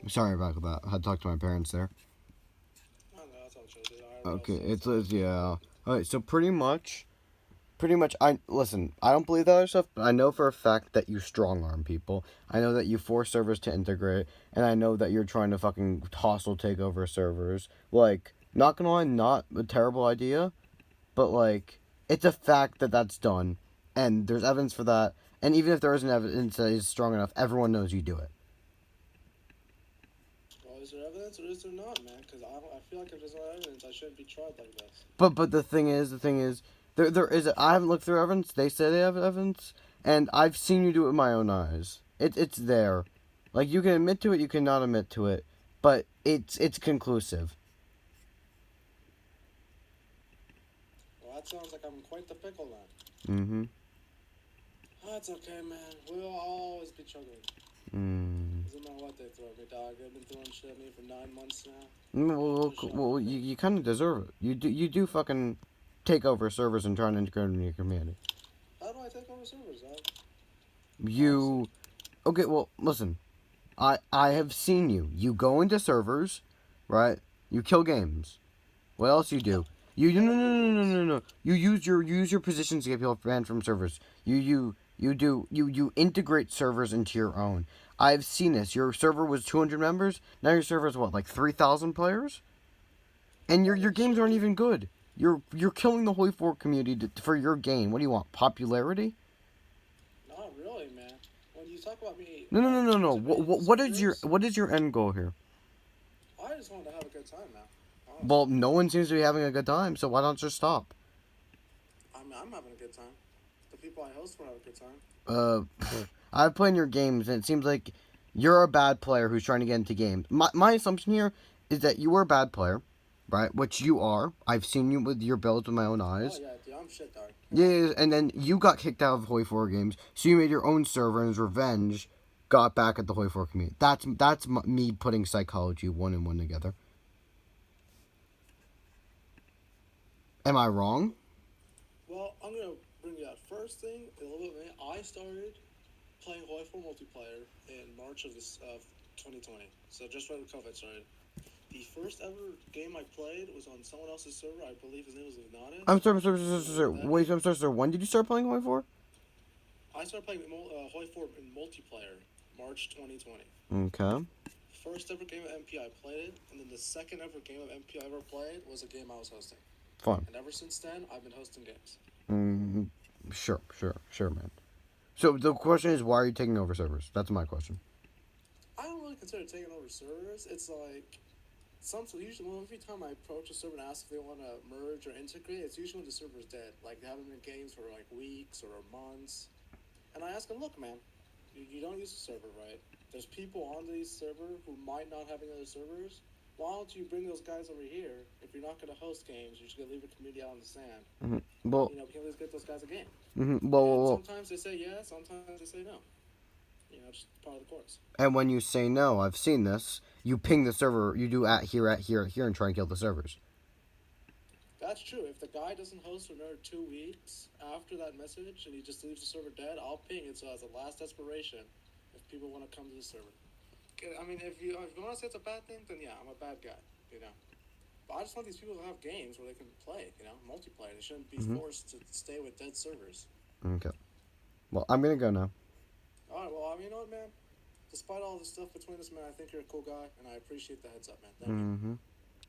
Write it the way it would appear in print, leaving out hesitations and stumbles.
Sorry about that. I had to talk to my parents there. I don't know, that's all chill, dude. Okay, It's yeah. Alright, so pretty much, I listen. I don't believe the other stuff, but I know for a fact that you strong arm people. I know that you force servers to integrate, and I know that you're trying to fucking hostile take over servers. Like, not gonna lie, not a terrible idea, but like, it's a fact that that's done, and there's evidence for that. And even if there isn't evidence that is strong enough, everyone knows you do it. well, is there evidence or is there not, man? Because I feel like if there's no evidence, I shouldn't be tried like this. But the thing is, there is. I haven't looked through evidence. They say they have evidence, and I've seen you do it with my own eyes. It's there, like you can admit to it, you cannot admit to it, but it's conclusive. Well, that sounds like I'm quite the pickle then. Mm-hmm. That's okay, man. We'll always be chugging. Mm. Doesn't matter what they throw at me, dog. They've been throwing shit at me for 9 months now. Well, you kind of deserve it. You do fucking take over servers and try and integrate into your community. How do I take over servers, dog? Honestly. You okay? Well, listen. I have seen you. You go into servers, right? You kill games. What else you do? You no no no no no no no. You use your positions to get people banned from servers. You integrate servers into your own. I've seen this. Your server was 200 members. Now your server is what, like 3,000 players? And your Holy games shit, aren't dude. even good. You're killing the Hoi 4 community for your gain. What do you want? Popularity? Not really, man. When you talk about me, No no no no no. integrating What is your servers, what is your end goal here? I just wanted to have a good time, man. Well, Honestly. no one seems to be having a good time, so why not just stop? I'm having a good time. The people I host will have a good time. I've played your games, and it seems like you're a bad player who's trying to get into games. My assumption here is that you are a bad player, right? Which you are. I've seen you with your builds with my own Oh eyes. yeah, dude, I'm shit, dog. Yeah, and then you got kicked out of Hoi 4 games, so you made your own server, and as revenge, got back at the Hoi 4 community. That's me putting psychology one and one together. Am I wrong? Well, I'm gonna bring you that first thing a little bit. Man, I started playing Hoi 4 multiplayer in March of 2020. So just right when COVID started. The first ever game I played was on someone else's server. I believe his name was I'm Ignatus. sorry, I'm sorry, I'm sorry, I'm So sorry. that Wait, game, I'm sorry, sir. When did you start playing Hoi 4? I started playing Hoi 4 in multiplayer March 2020. Okay, First ever game of MP I played it, and then the second ever game of MP I ever played was a game I was hosting. fine. And ever since then, I've been hosting games. Mm, sure, man. So the question is, why are you taking over servers? That's my question. I don't really consider taking over servers. It's like usually every time I approach a server and ask if they want to merge or integrate, it's usually when the server's dead. Like they haven't been games for like weeks or months. And I ask them, look, man, you don't use the server, right? There's people on these server who might not have any other servers. Why don't you bring those guys over here? If you're not going to host games, you're just going to leave a community out in the sand. Hmm. Well, We can at least get those guys a game. And well, sometimes they say yes, sometimes they say no. Just part of the course. and when you say no, I've seen this. You ping the server. You do at here, and try and kill the servers. That's true. If the guy doesn't host for another 2 weeks after that message and he just leaves the server dead, I'll ping it so as a last desperation if people want to come to the server. I mean, if you want to say it's a bad thing, then yeah, I'm a bad guy, you know. But I just want these people to have games where they can play, multiplayer. They shouldn't be forced to stay with dead servers. Okay. Well, I'm gonna go now. All right, well, I mean, you know what, man? Despite all the stuff between us, man, I think you're a cool guy, and I appreciate the heads up, man. Thank you. Mm-hmm.